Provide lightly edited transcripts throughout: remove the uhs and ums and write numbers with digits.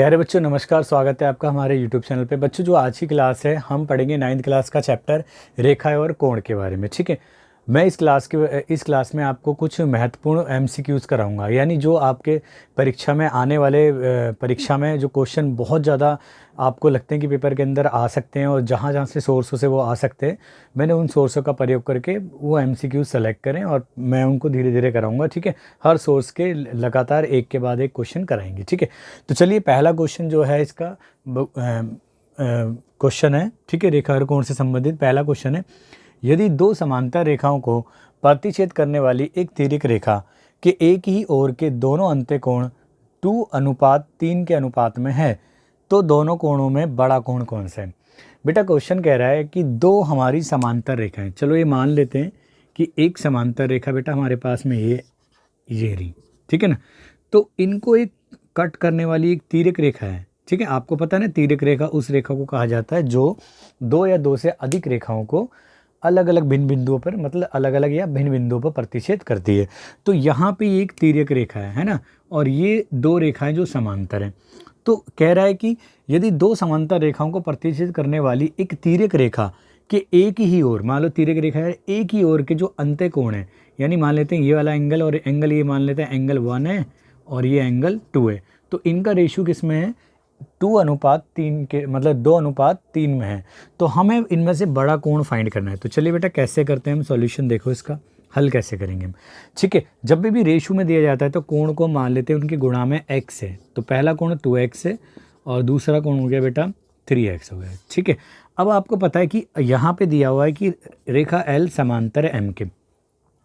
प्यारे बच्चों नमस्कार, स्वागत है आपका हमारे YouTube चैनल पे। बच्चों जो आज की क्लास है हम पढ़ेंगे 9th क्लास का चैप्टर रेखा और कोण के बारे में। ठीक है, मैं इस क्लास में आपको कुछ महत्वपूर्ण MCQs कराऊंगा, यानी जो आपके परीक्षा में आने वाले परीक्षा में जो क्वेश्चन बहुत ज़्यादा आपको लगते हैं कि पेपर के अंदर आ सकते हैं और जहाँ जहाँ से सोर्सों से वो आ सकते हैं, मैंने उन सोर्सों का प्रयोग करके वो MCQs सेलेक्ट करें और मैं उनको धीरे धीरे कराऊंगा। ठीक है, हर सोर्स के लगातार एक के बाद एक क्वेश्चन कराएंगे। ठीक है, तो चलिए पहला क्वेश्चन जो है इसका क्वेश्चन है, ठीक है, रेखा और कोण से संबंधित पहला क्वेश्चन है। यदि दो समांतर रेखाओं को प्रतिच्छेद करने वाली एक तिर्यक रेखा के एक ही ओर के दोनों अंत्यकोण 2:3 के अनुपात में है तो दोनों कोणों में बड़ा कोण कौन सा है। बेटा क्वेश्चन कह रहा है कि दो हमारी समांतर रेखाएं, चलो ये मान लेते हैं कि एक समांतर रेखा बेटा हमारे पास में ये रही, ठीक है ना। तो इनको एक कट करने वाली एक तिर्यक रेखा है। ठीक है, आपको पता है ना, तिर्यक रेखा उस रेखा को कहा जाता है जो दो या दो से अधिक रेखाओं को अलग अलग भिन्न बिंदुओं पर, मतलब अलग अलग या भिन्न बिंदुओं पर प्रतिच्छेद करती है। तो यहाँ पे एक तिर्यक रेखा है ना, और ये दो रेखाएं जो समांतर हैं। तो कह रहा है कि यदि दो समांतर रेखाओं को प्रतिच्छेद करने वाली एक तिर्यक रेखा के एक ही ओर, मान लो तिर्यक रेखा है, एक ही ओर के जो अंत्यकोण है, यानी मान लेते हैं ये वाला एंगल और एंगल ये मान लेते हैं एंगल 1 है और ये एंगल 2 है, तो इनका रेशियो किस में है, 2:3 के, मतलब 2:3 में है। तो हमें इनमें से बड़ा कोण फाइंड करना है। तो चलिए बेटा कैसे करते हैं हम, सॉल्यूशन देखो इसका हल कैसे करेंगे हम। ठीक है, जब भी रेशियो में दिया जाता है तो कोण को मान लेते हैं उनके गुणा में x है। तो पहला कोण 2x है और दूसरा कोण हो गया बेटा 3x हो गया। ठीक है, अब आपको पता है कि यहाँ पे दिया हुआ है कि रेखा L समांतर है M के,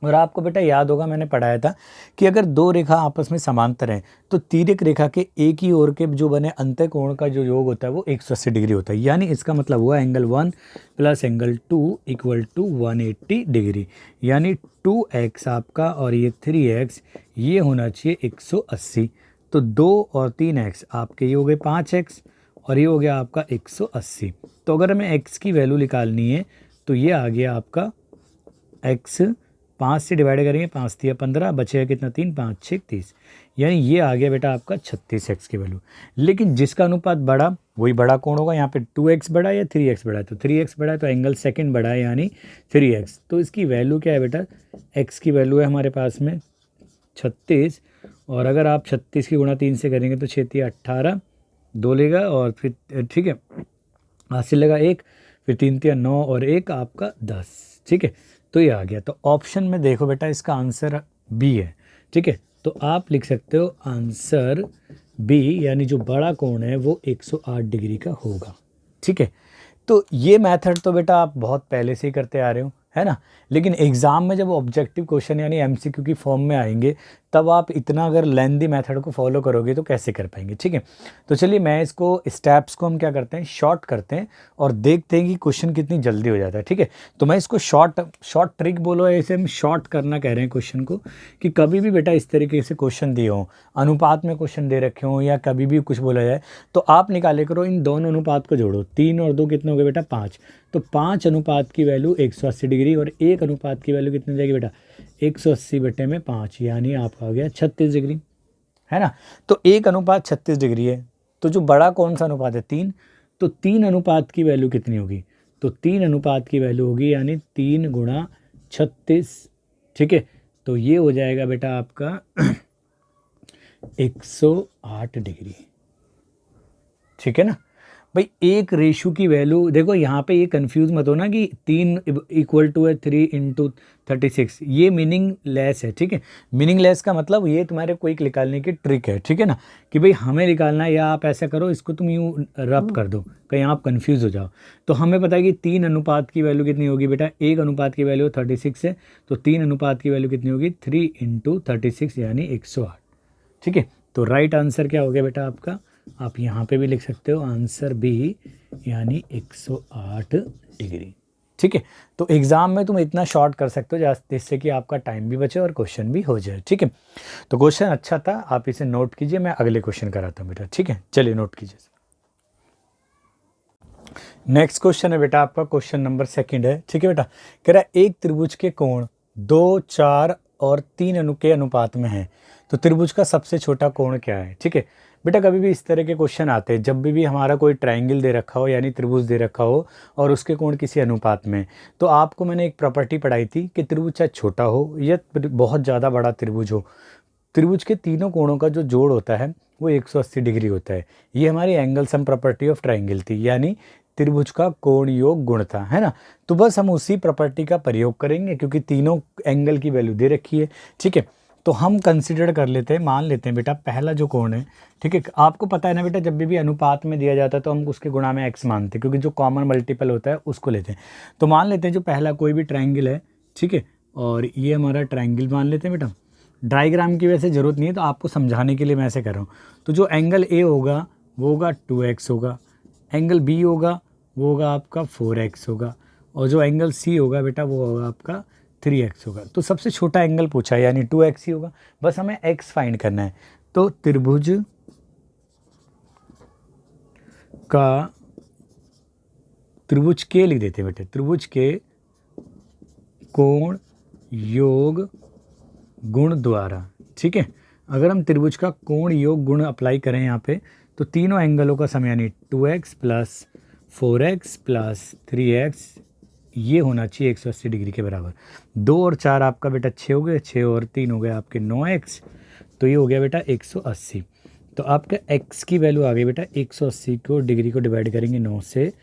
और आपको बेटा याद होगा मैंने पढ़ाया था कि अगर दो रेखा आपस में समांतर हैं तो तिर्यक रेखा के एक ही ओर के जो बने अंत्यकोण का जो योग होता है वो 180 डिग्री होता है। यानी इसका मतलब हुआ angle 1 plus angle 2 equal to 180 degree, यानी 2x आपका और ये 3x ये होना चाहिए 180। तो 2 और 3x आपके ये हो गए 5x और ये हो गया आपका 180। तो अगर हमें x की वैल्यू निकालनी है तो ये आ गया आपका x, 5 से डिवाइड करेंगे, 5 3 15, बचेगा कितना 3 5 6 30, यानी ये आ गया बेटा आपका 36x की वैल्यू। लेकिन जिसका अनुपात बड़ा वही बड़ा कोण होगा। यहाँ पे 2x बड़ा है या 3x बड़ा है, तो 3x बड़ा है तो एंगल सेकंड बड़ा है यानी 3x। तो इसकी वैल्यू क्या है बेटा, x की वैल्यू है हमारे पास में 36, और अगर आप 36 की गुणा 3 से करेंगे तो 6 3 18, 2 लेगा और फिर ठीक है हासिल लगा 1, फिर 3 3 9 और 1 आपका 10। ठीक है, तो ये आ गया। तो ऑप्शन में देखो बेटा इसका आंसर बी है। ठीक है, तो आप लिख सकते हो आंसर बी, यानी जो बड़ा कोण है वो 108 डिग्री का होगा। ठीक है, तो ये मेथड तो बेटा आप बहुत पहले से ही करते आ रहे हो, है ना। लेकिन एग्ज़ाम में जब ऑब्जेक्टिव क्वेश्चन यानी MCQ की फॉर्म में आएंगे तब आप इतना अगर लेंदी मेथड को फॉलो करोगे तो कैसे कर पाएंगे। ठीक है, तो चलिए मैं इसको स्टेप्स को हम क्या करते हैं, शॉर्ट करते हैं और देखते हैं कि क्वेश्चन कितनी जल्दी हो जाता है। ठीक है, तो मैं इसको शॉर्ट ट्रिक बोलो, ऐसे हम शॉर्ट करना कह रहे हैं क्वेश्चन को, कि कभी भी बेटा इस तरीके से क्वेश्चन दिए हों, अनुपात में क्वेश्चन दे रखे हों या कभी भी कुछ बोला जाए, तो आप निकाले करो इन दोनों अनुपात को जोड़ो, 3 और 2 कितने हो गए बेटा 5। तो 5 अनुपात की वैल्यू 180 डिग्री और 1 अनुपात की वैल्यू कितनी हो जाएगी बेटा 180 बटे में 5, यानी आपका आ गया 36 डिग्री, है ना। तो 1 अनुपात 36 डिग्री है, तो जो बड़ा कौन सा अनुपात है 3, तो 3 अनुपात की वैल्यू कितनी होगी, तो 3 अनुपात की वैल्यू होगी यानी 3 गुणा 36। ठीक है, तो ये हो जाएगा बेटा आपका 108 डिग्री। ठीक है ना भाई, एक रेशू की वैल्यू देखो, यहाँ पे ये कंफ्यूज मत हो ना कि 3 इक्वल टू है 3 इंटू 36, ये मीनिंगलेस है। ठीक है, मीनिंगलेस का मतलब ये तुम्हारे कोई निकालने की ट्रिक है। ठीक है ना, कि भाई हमें निकालना है या आप ऐसा करो इसको तुम यूँ रब कर दो, कहीं आप कंफ्यूज हो जाओ। तो हमें पता है कि 3 अनुपात की वैल्यू कितनी होगी बेटा, 1 अनुपात की वैल्यू 36 है, तो 3 अनुपात की वैल्यू कितनी होगी 3 इंटू 36 यानी 108। ठीक है, तो राइट आंसर क्या हो गया बेटा आपका, आप यहाँ पे भी लिख सकते हो आंसर बी, यानी 108 डिग्री। ठीक है, तो एग्ज़ाम में तुम इतना शॉर्ट कर सकते हो जिससे कि आपका टाइम भी बचे और क्वेश्चन भी हो जाए। ठीक है, तो क्वेश्चन अच्छा था, आप इसे नोट कीजिए, मैं अगले क्वेश्चन कराता हूँ बेटा। ठीक है, चलिए नोट कीजिए। नेक्स्ट क्वेश्चन है बेटा आपका क्वेश्चन नंबर 2 है। ठीक है बेटा, कह रहा है एक त्रिभुज के कोण 2 4 और 3 के अनुपात में है, तो त्रिभुज का सबसे छोटा कोण क्या है। ठीक है, बेटा कभी भी इस तरह के क्वेश्चन आते हैं जब भी हमारा कोई ट्रायंगल दे रखा हो यानी त्रिभुज दे रखा हो और उसके कोण किसी अनुपात में। तो आपको मैंने एक प्रॉपर्टी पढ़ाई थी कि त्रिभुज चाहे छोटा हो या बहुत ज़्यादा बड़ा त्रिभुज हो, त्रिभुज के तीनों कोणों का जो जोड़ होता है वो 180 डिग्री होता है। ये हमारी angle sum property of triangle थी, यानी त्रिभुज का कोण योग गुण था, है ना। तो बस हम उसी प्रॉपर्टी का प्रयोग करेंगे क्योंकि तीनों एंगल की वैल्यू दे रखी है, ठीक है। तो हम कंसिडर कर लेते हैं, मान लेते हैं बेटा पहला जो कोण है, ठीक है। आपको पता है ना बेटा, जब भी अनुपात में दिया जाता है तो हम उसके गुणा में x मानते हैं क्योंकि जो कॉमन मल्टीपल होता है उसको लेते हैं। तो मान लेते हैं जो पहला कोई भी ट्रायंगल है, ठीक है, और ये हमारा ट्रायंगल मान लेते हैं बेटा। डायग्राम की वैसे ज़रूरत नहीं है, तो आपको समझाने के लिए मैं ऐसे कर रहा हूँ। तो जो एंगल ए होगा वो होगा 2x होगा, एंगल बी होगा वो होगा आपका 4x होगा, और जो एंगल सी होगा बेटा वो होगा आपका 3x होगा। तो सबसे छोटा एंगल पूछा है यानी 2x ही होगा, बस हमें x फाइंड करना है। तो त्रिभुज के लिख देते हैं बेटे, त्रिभुज के कोण योग गुण द्वारा, ठीक है। अगर हम त्रिभुज का कोण योग गुण अप्लाई करें यहाँ पे तो तीनों एंगलों का सम यानी 2x plus 4x plus 3x ये होना चाहिए 180 डिग्री के बराबर। 2 और 4 आपका बेटा 6 हो गए, 6 और 3 हो गए आपके 9x, तो ये हो गया बेटा 180। तो आपका x की वैल्यू आ गई बेटा 180 को डिग्री को डिवाइड करेंगे 9 से,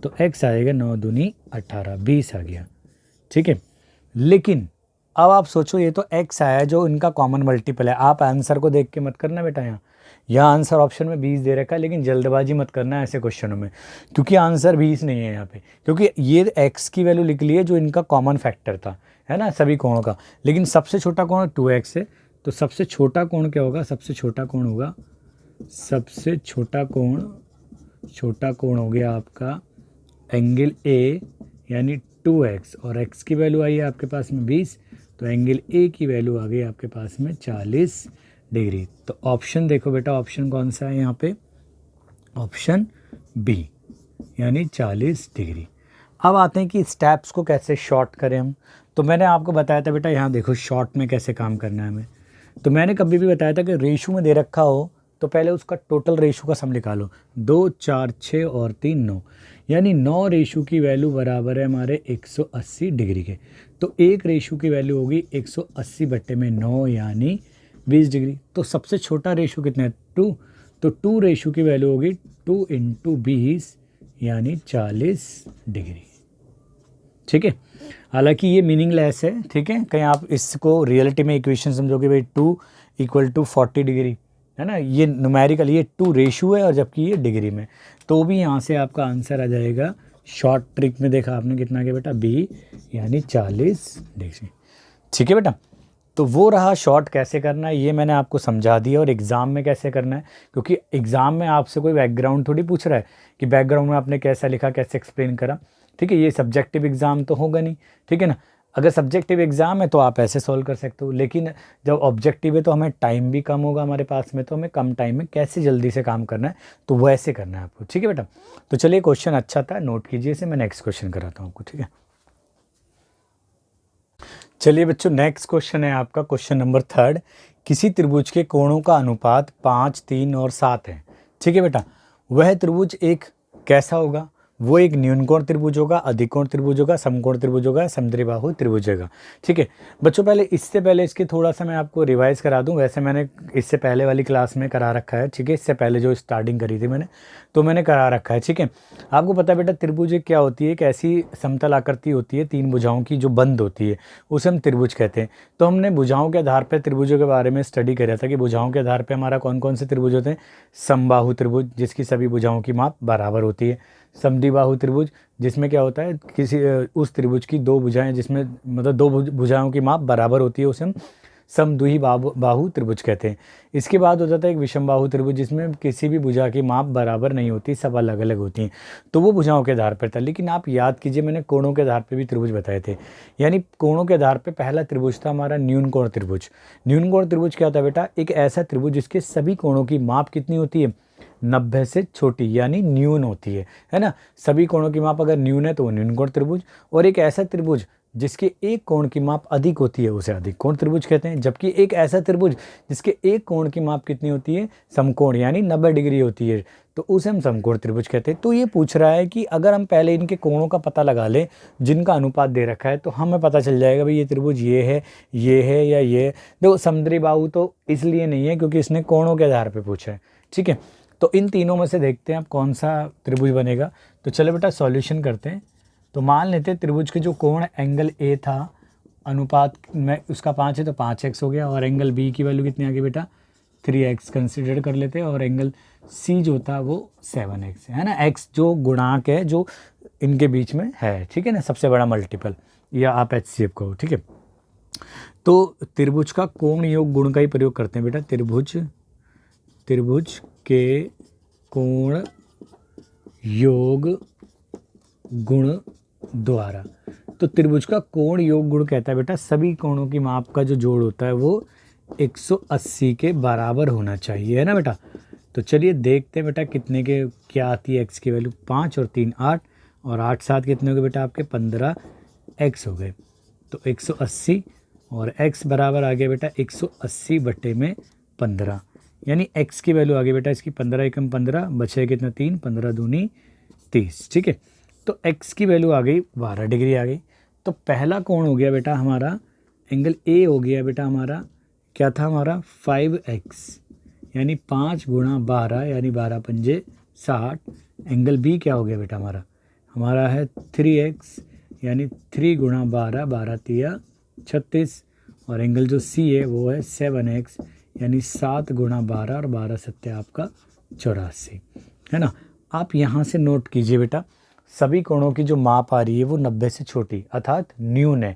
तो x आएगा 9 दूनी 18, 20 आ गया, ठीक है। लेकिन अब आप सोचो ये तो x आया जो इनका कॉमन मल्टीपल है। आप आंसर को देख के मत करना बेटा, यहाँ आंसर ऑप्शन में 20 दे रखा है, लेकिन जल्दबाजी मत करना ऐसे क्वेश्चनों में क्योंकि आंसर 20 नहीं है यहाँ पे, क्योंकि ये x की वैल्यू लिख ली है जो इनका कॉमन फैक्टर था, है ना, सभी कोणों का। लेकिन सबसे छोटा कोण 2x है, तो सबसे छोटा कोण क्या होगा, सबसे छोटा कोण होगा, सबसे छोटा कोण हो गया आपका एंगल ए यानी 2x, और x की वैल्यू आई है आपके पास में 20, तो एंगल ए की वैल्यू आ गई आपके पास में 40 डिग्री। तो ऑप्शन देखो बेटा, ऑप्शन कौन सा है यहाँ पे, ऑप्शन बी यानी 40 डिग्री। अब आते हैं कि स्टेप्स को कैसे शॉर्ट करें हम। तो मैंने आपको बताया था बेटा, यहाँ देखो शॉर्ट में कैसे काम करना है हमें। तो मैंने कभी भी बताया था कि रेशो में दे रखा हो तो पहले उसका टोटल रेशो का सम निकालो, 2 4 6 और 3 9, यानी 9 रेशो की वैल्यू बराबर है हमारे 180 डिग्री के। तो एक रेशो की वैल्यू होगी 180 बट्टे में 9 यानी 20 डिग्री। तो सबसे छोटा रेशो कितना है 2, तो 2 रेशो की वैल्यू होगी 2 × 20 यानी 40 डिग्री, ठीक है। हालांकि ये मीनिंगलेस है, ठीक है, कहीं आप इसको रियलिटी में इक्वेशन समझोगे भाई 2 = 40 डिग्री, है ना, ये न्यूमेरिकल ये 2 रेशो है और जबकि ये डिग्री में, तो भी यहाँ से आपका आंसर आ जाएगा। शॉर्ट ट्रिक में देखा आपने कितना किया बेटा, बी यानी 40 डिग्री, ठीक है बेटा। तो वो रहा शॉर्ट कैसे करना है, ये मैंने आपको समझा दिया। और एग्ज़ाम में कैसे करना है, क्योंकि एग्ज़ाम में आपसे कोई बैकग्राउंड थोड़ी पूछ रहा है कि बैकग्राउंड में आपने कैसा लिखा, कैसे एक्सप्लेन करा, ठीक है। ये सब्जेक्टिव एग्ज़ाम तो होगा नहीं, ठीक है ना। अगर सब्जेक्टिव एग्ज़ाम है तो आप ऐसे सॉल्व कर सकते हो, लेकिन जब ऑब्जेक्टिव है तो हमें टाइम भी कम होगा हमारे पास में, तो हमें कम टाइम में कैसे जल्दी से काम करना है तो वो ऐसे करना है आपको, ठीक है बेटा। तो चलिए क्वेश्चन अच्छा था, नोट कीजिए इसे, मैं नेक्स्ट क्वेश्चन कराता हूँ आपको, ठीक है। चलिए बच्चों, नेक्स्ट क्वेश्चन है आपका क्वेश्चन नंबर 3। किसी त्रिभुज के कोणों का अनुपात 5, 3 और 7 है, ठीक है बेटा। वह त्रिभुज एक कैसा होगा, वो एक न्यूनकोण त्रिभुज होगा, अधिकोण त्रिभुज होगा, समकोण त्रिभुज होगा, समद्विबाहु त्रिभुज होगा, ठीक है बच्चों। इससे पहले इसके थोड़ा सा मैं आपको रिवाइज करा दूं। वैसे मैंने इससे पहले वाली क्लास में करा रखा है, ठीक है, इससे पहले जो स्टार्टिंग करी थी मैंने, तो मैंने करा रखा है, ठीक है। आपको पता है बेटा, त्रिभुज क्या होती है, एक ऐसी समतल आकृति होती है 3 भुजाओं की जो बंद होती है, उसे हम त्रिभुज कहते हैं। तो हमने भुजाओं के आधार पर त्रिभुजों के बारे में स्टडी किया था कि भुजाओं के आधार पर हमारा कौन कौन से त्रिभुज होते हैं। समबाहु त्रिभुज जिसकी सभी भुजाओं की माप बराबर होती है, समद्विबाहु त्रिभुज जिसमें क्या होता है, किसी उस त्रिभुज की 2 भुजाएं जिसमें मतलब 2 भुजाओं की माप बराबर होती है, उसे हम समद्विबाहु त्रिभुज कहते हैं। इसके बाद हो जाता है एक विषमबाहु त्रिभुज जिसमें किसी भी भुजा की माप बराबर नहीं होती, सब अलग अलग होती हैं, तो वो भुजाओं के आधार पर था। लेकिन आप याद कीजिए, मैंने कोणों के आधार पर भी त्रिभुज बताए थे, यानी कोणों के आधार पर पहला त्रिभुज था हमारा न्यूनकोण त्रिभुज। न्यूनकोण त्रिभुज क्या होता है बेटा, एक ऐसा त्रिभुज जिसके सभी कोणों की माप कितनी होती है, 90 से छोटी यानी न्यून होती है ना। सभी कोणों की माप अगर न्यून है तो वो न्यूनकोण त्रिभुज। और एक ऐसा त्रिभुज जिसके एक कोण की माप अधिक होती है उसे अधिक कोण त्रिभुज कहते हैं, जबकि एक ऐसा त्रिभुज जिसके एक कोण की माप कितनी होती है, समकोण यानी 90 डिग्री होती है, तो उसे हम समकोण त्रिभुज कहते हैं। तो ये पूछ रहा है कि अगर हम पहले इनके कोणों का पता लगा लें जिनका अनुपात दे रखा है, तो हमें पता चल जाएगा भाई ये त्रिभुज ये है या ये। देखो समुद्री बाहु तो इसलिए नहीं है क्योंकि इसने कोणों के आधार पर पूछा है, ठीक है। तो इन तीनों में से देखते हैं आप कौन सा त्रिभुज बनेगा। तो चलो बेटा सॉल्यूशन करते हैं। तो मान लेते हैं त्रिभुज के जो कोण एंगल ए था अनुपात में उसका 5 है तो 5x हो गया, और एंगल बी की वैल्यू कितनी आ गई बेटा 3x कंसिडर कर लेते हैं, और एंगल सी जो था वो 7x है ना। x जो गुणांक है जो इनके बीच में है, ठीक है ना, सबसे बड़ा मल्टीपल, या आप HCF कहो, ठीक है। तो त्रिभुज का कोण योग गुण का ही प्रयोग करते हैं बेटा। त्रिभुज के कोण योग गुण द्वारा। तो त्रिभुज का कोण योग गुण कहता है बेटा सभी कोणों की माप का जो जोड़ होता है वो 180 के बराबर होना चाहिए, है ना बेटा। तो चलिए देखते हैं बेटा कितने के क्या आती है x की वैल्यू। 5 और 3 8, और 8 7 कितने हो गए बेटा आपके 15x हो गए। तो 180 और x बराबर आ गया बेटा 180 बटे में 15, यानी x की वैल्यू आ गई बेटा इसकी 15 एकम 15, बचे कितना 3, 15 दूनी 30, ठीक है। तो x की वैल्यू आ गई 12 डिग्री आ गई। तो पहला कोण हो गया बेटा हमारा एंगल A हो गया बेटा हमारा, क्या था हमारा 5x, यानी 5 गुणा 12 यानी 12 पंजे 60। एंगल B क्या हो गया बेटा हमारा है 3x, यानी 3 गुणा 12 12 तिया 36, और एंगल जो C है वो है 7x, यानी 7 गुणा 12 और 12 सत्य आपका 84, है ना। आप यहाँ से नोट कीजिए बेटा सभी कोणों की जो माप आ रही है वो 90 से छोटी अर्थात न्यून है।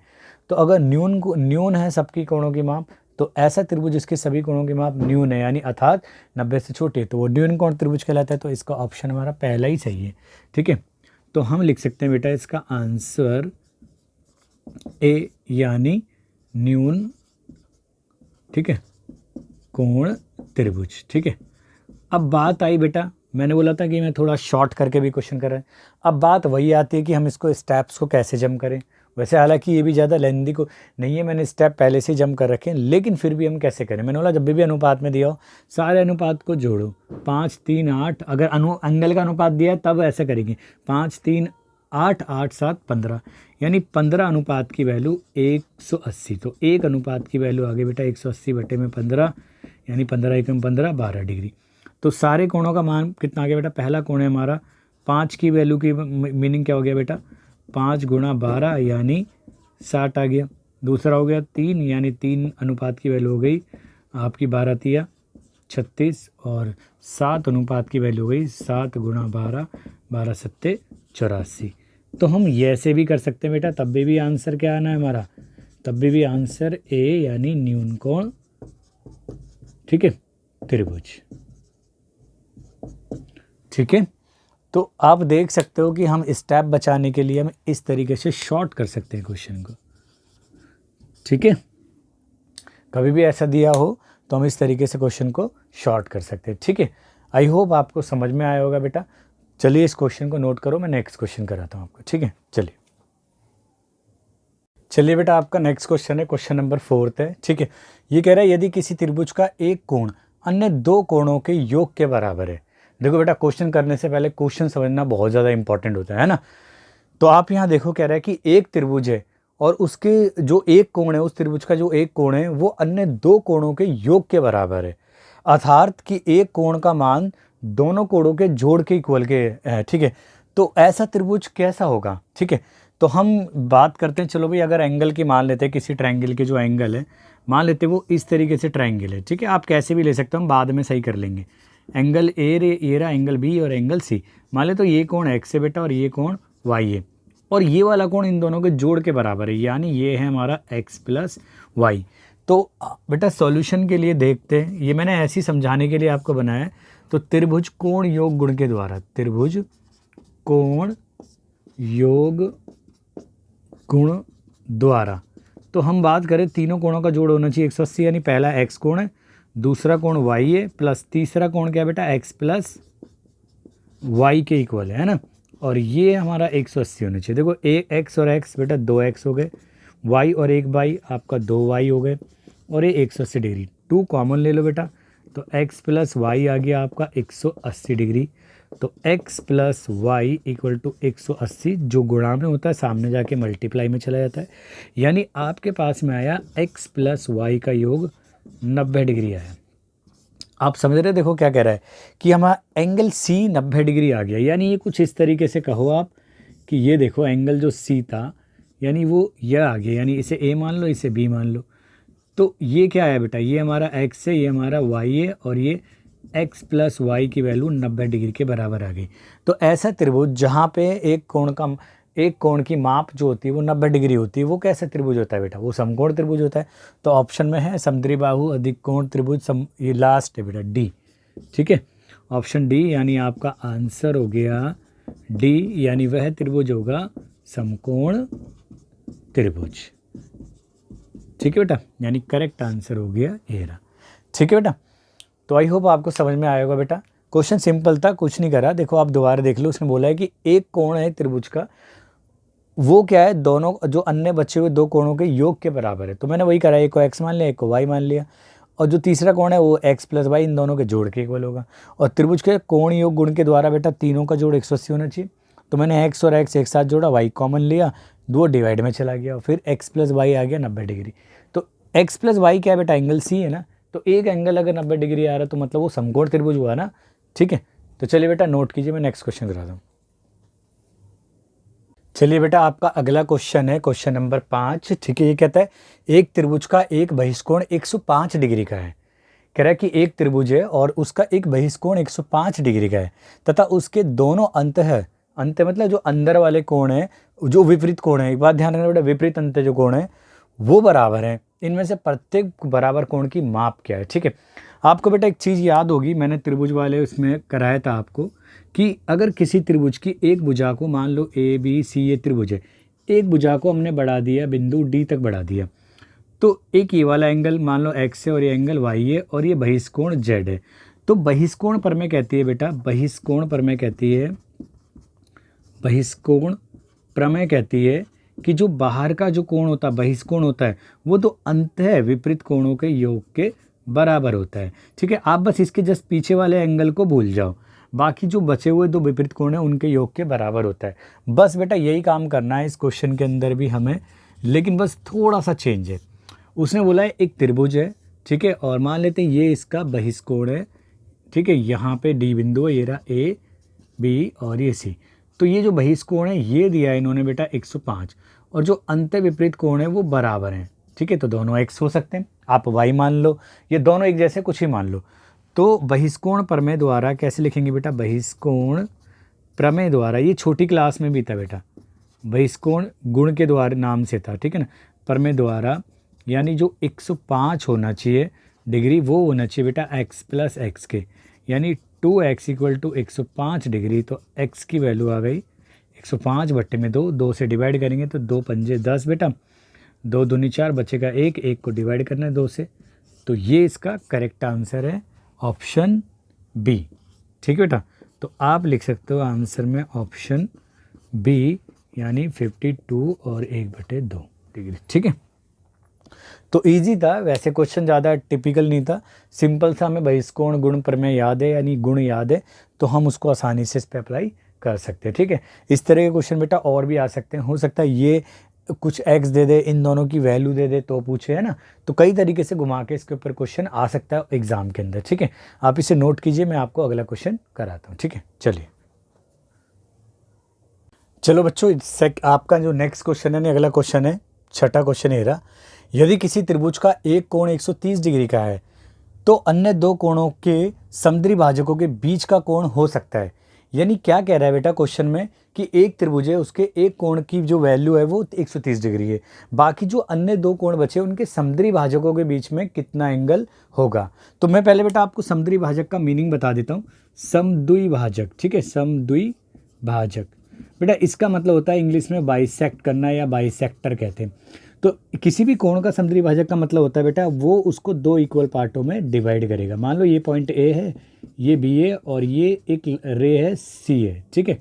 तो अगर न्यून है सबकी कोणों की माप, तो ऐसा त्रिभुज जिसके सभी कोणों की माप न्यून है यानी अर्थात 90 से छोटी है, तो वो न्यून कोण त्रिभुज कहलाता है। तो इसका ऑप्शन हमारा पहला ही सही है, ठीक है। तो हम लिख सकते हैं बेटा इसका आंसर ए यानी न्यून, ठीक है, कोण त्रिभुज, ठीक है। अब बात आई बेटा, मैंने बोला था कि मैं थोड़ा शॉर्ट करके भी क्वेश्चन कर रहा है। अब बात वही आती है कि हम इसको स्टेप्स को कैसे जम करें। वैसे हालांकि ये भी ज़्यादा लेंथी को नहीं है, मैंने स्टेप पहले से जम कर रखे हैं, लेकिन फिर भी हम कैसे करें। मैंने बोला जब भी अनुपात में दिया हो सारे अनुपात को जोड़ो। 5 3 8, अगर एंगल का अनुपात दिया है तब ऐसा करेंगे 5 3 8 8 7 15, यानी 15 अनुपात की वैल्यू 180। तो एक अनुपात की वैल्यू आ गई बेटा 180 बटे में 15, यानी 15 एकम 15 12 डिग्री। तो सारे कोणों का मान कितना आ गया बेटा, पहला कोण है हमारा 5 की वैल्यू की मीनिंग क्या हो गया बेटा 5 गुणा 12 यानी 60 आ गया। दूसरा हो गया 3, यानी 3 अनुपात की वैल्यू हो गई आपकी 12 तिया 36, और 7 अनुपात की वैल्यू हो गई 7 गुणा 12 12 सत्ते 84। तो हम ऐसे भी कर सकते हैं बेटा, तब भी आंसर क्या आना है हमारा, तब भी आंसर ए यानी न्यून कोण, ठीक है, त्रिभुज, ठीक है। तो आप देख सकते हो कि हम स्टेप बचाने के लिए हम इस तरीके से शॉर्ट कर सकते हैं क्वेश्चन को, ठीक है। कभी भी ऐसा दिया हो तो हम इस तरीके से क्वेश्चन को शॉर्ट कर सकते हैं, ठीक है। आई होप आपको समझ में आया होगा बेटा। चलिए इस क्वेश्चन को नोट करो, मैं नेक्स्ट क्वेश्चन कराता हूँ आपको, ठीक है। चलिए बेटा आपका नेक्स्ट क्वेश्चन है, क्वेश्चन नंबर 4 है, ठीक है। ये कह रहा है यदि किसी त्रिभुज का एक कोण अन्य 2 कोणों के योग के बराबर है। देखो बेटा क्वेश्चन करने से पहले क्वेश्चन समझना बहुत ज़्यादा इंपॉर्टेंट होता है ना। तो आप यहाँ देखो कह रहा है कि एक त्रिभुज है और उसके जो एक कोण है, उस त्रिभुज का जो एक कोण है वो अन्य 2 कोणों के योग के बराबर है, अर्थात कि एक कोण का मान दोनों कोणों के जोड़ के इक्वल के है, ठीक है। तो ऐसा त्रिभुज कैसा होगा, ठीक है। तो हम बात करते हैं, चलो भाई अगर एंगल की मान लेते हैं, किसी ट्रायंगल के जो एंगल है मान लेते हैं वो इस तरीके से ट्रायंगल है, ठीक है। आप कैसे भी ले सकते हो, हम बाद में सही कर लेंगे। एंगल ए रहा एंगल बी और एंगल सी, मान ले तो ये कोण एक्स है बेटा और ये कोण वाई है, और ये वाला कोण इन दोनों के जोड़ के बराबर है, यानी ये है हमारा एक्स प्लस वाई। तो बेटा सॉल्यूशन के लिए देखते हैं, ये मैंने ऐसे ही समझाने के लिए आपको बनाया है। तो त्रिभुज कोण योग गुण के द्वारा, त्रिभुज कोण योग गुण द्वारा, तो हम बात करें तीनों कोणों का जोड़ होना चाहिए 180, यानी पहला एक्स कोण है, दूसरा कोण वाई है, प्लस तीसरा कोण क्या बेटा एक्स प्लस वाई के इक्वल है ना। और ये हमारा 180 होना चाहिए। देखो x और x बेटा 2x हो गए, y और 1y आपका 2y हो गए, और ये 180 डिग्री 2 कॉमन ले लो बेटा, तो x प्लस वाई आ गया आपका 180 डिग्री। तो x plus y equal to 180, जो गुणा में होता है सामने जाके मल्टीप्लाई में चला जाता है, यानी आपके पास में आया x प्लस वाई का योग 90 डिग्री आया। आप समझ रहे, देखो क्या कह रहा है कि हमारा एंगल C 90 डिग्री आ गया, यानी ये कुछ इस तरीके से कहो आप कि ये देखो एंगल जो C था यानी वो यह आ गया, यानी इसे A मान लो, इसे B मान लो। तो ये क्या है बेटा, ये हमारा x है, ये हमारा y है, और ये x प्लस वाई की वैल्यू 90 डिग्री के बराबर आ गई। तो ऐसा त्रिभुज जहाँ पे एक कोण की माप जो होती है वो 90 डिग्री होती है, वो कैसा त्रिभुज होता है बेटा, वो समकोण त्रिभुज होता है। तो ऑप्शन में है समद्विबाहु अधिक कोण त्रिभुज, ये लास्ट है बेटा डी। ठीक है, ऑप्शन डी, यानी आपका आंसर हो गया डी, यानी वह त्रिभुज होगा समकोण त्रिभुज। ठीक है बेटा, यानी करेक्ट आंसर हो गया ए रहा। ठीक है बेटा, तो आई होप आपको समझ में आया होगा बेटा। क्वेश्चन सिंपल था, कुछ नहीं करा। देखो आप दोबारा देख लो, उसने बोला है कि एक कोण है त्रिभुज का, वो क्या है, दोनों जो अन्य बचे हुए दो कोणों के योग के बराबर है। तो मैंने वही करा, एक को x मान लिया, एक को y मान लिया, और जो तीसरा कोण है वो x प्लस वाई इन दोनों के जोड़ के इक्वल होगा। और त्रिभुज के कोण योग गुण के द्वारा बेटा तीनों का जोड़ 180 होना चाहिए। तो मैंने x और x एक साथ जोड़ा, y कॉमन लिया, दो डिवाइड में चला गया, फिर x प्लस वाई आ गया 90 डिग्री। तो x प्लस वाई क्या है बेटा, एंगल C है ना, तो एक एंगल अगर 90 डिग्री आ रहा है तो मतलब वो समकोण त्रिभुज हुआ ना। ठीक है, तो चलिए बेटा नोट कीजिए, मैं नेक्स्ट क्वेश्चन कराता हूँ। चलिए बेटा, आपका अगला क्वेश्चन है क्वेश्चन नंबर 5। ठीक है, ये कहता है एक त्रिभुज का एक बहिष्कोण 105 डिग्री का है। कह रहा है कि एक त्रिभुज है और उसका एक बहिष्कोण 105 डिग्री का है, तथा उसके दोनों अंत मतलब जो अंदर वाले कोण है, जो विपरीत कोण है, एक बात ध्यान रखना बेटा, विपरीत अंत जो कोण है वो बराबर है। इनमें से प्रत्येक बराबर कोण की माप क्या है। ठीक है, आपको बेटा एक चीज़ याद होगी, मैंने त्रिभुज वाले उसमें कराया था आपको, कि अगर किसी त्रिभुज की एक भुजा को, मान लो ए बी सी ये त्रिभुज है, एक भुजा को हमने बढ़ा दिया, बिंदु डी तक बढ़ा दिया, तो एक ये वाला एंगल मान लो x है और ये एंगल y है और ये बहिष्कोण z है। तो बहिष्कोण प्रमेय कहती है बेटा, बहिष्कोण प्रमेय कहती है कि जो बाहर का जो कोण होता है, बहिष्कोण होता है, वो तो अंत है विपरीत कोणों के योग के बराबर होता है। ठीक है, आप बस इसके जस्ट पीछे वाले एंगल को भूल जाओ, बाकी जो बचे हुए दो विपरीत कोण है उनके योग के बराबर होता है। बस बेटा यही काम करना है इस क्वेश्चन के अंदर भी हमें, लेकिन बस थोड़ा सा चेंज है। उसने बोला है एक त्रिभुज है, ठीक है, और मान लेते हैं ये इसका बहिष्कोण है। ठीक है, यहाँ पे डी बिंदु है, ये रहा ए बी और ये सी। तो ये जो बहिष्कोण है ये दिया है इन्होंने बेटा 105, और जो अंत विपरीत कोण है वो बराबर हैं। ठीक है, तो दोनों x हो सकते हैं, आप y मान लो, ये दोनों एक जैसे कुछ ही मान लो। तो बहिष्कोण प्रमेय द्वारा कैसे लिखेंगे बेटा, बहिष्कोण प्रमेय द्वारा, ये छोटी क्लास में भी था बेटा, बहिष्कोण गुण के द्वारा नाम से था। ठीक है ना, प्रमेय द्वारा यानी जो 105 होना चाहिए डिग्री वो होना चाहिए बेटा x प्लस एक्स के, यानी 2x इक्वल टू 105 डिग्री। तो x की वैल्यू आ गई 105 बट्टे में 2, 2 से डिवाइड करेंगे तो 2 पंजे 10 बेटा, 2 दूनी 4, बचेगा 1, 1 को डिवाइड करना है 2 से। तो ये इसका करेक्ट आंसर है ऑप्शन बी। ठीक है बेटा, तो आप लिख सकते हो आंसर में ऑप्शन बी, यानी 52 और 1/2 डिग्री। ठीक है, तो इजी था वैसे, क्वेश्चन ज़्यादा टिपिकल नहीं था, सिंपल सा। हमें बहिष्कोण गुण प्रमेय याद है, यानी गुण याद है, तो हम उसको आसानी से इस पर अप्लाई कर सकते हैं। ठीक है, इस तरह के क्वेश्चन बेटा और भी आ सकते हैं, हो सकता है ये कुछ x दे दे, इन दोनों की वैल्यू दे दे तो पूछे, है ना। तो कई तरीके से घुमा के इसके ऊपर क्वेश्चन आ सकता है एग्जाम के अंदर। ठीक है, आप इसे नोट कीजिए, मैं आपको अगला क्वेश्चन कराता हूँ। ठीक है, चलो बच्चों, आपका जो नेक्स्ट क्वेश्चन है ना, अगला क्वेश्चन है, छठा क्वेश्चन ये रहा। यदि किसी त्रिभुज का एक कोण 130 डिग्री का है तो अन्य दो कोणों के समद्विभाजकों के बीच का कोण हो सकता है। यानी क्या कह रहा है बेटा क्वेश्चन में कि एक त्रिभुज है, उसके एक कोण की जो वैल्यू है वो 130 डिग्री है, बाकी जो अन्य दो कोण बचे उनके समद्विभाजकों के बीच में कितना एंगल होगा। तो मैं पहले बेटा आपको समद्विभाजक का मीनिंग बता देता हूँ। समद्विभाजक, ठीक है, समद्विभाजक बेटा इसका मतलब होता है इंग्लिश में बाइसेक्ट करना, या बाइसेक्टर कहते हैं। तो किसी भी कोण का समद्विभाजक का मतलब होता है बेटा वो उसको दो इक्वल पार्टों में डिवाइड करेगा। मान लो ये पॉइंट ए है, ये बी है, और ये एक रे है सी है। ठीक है,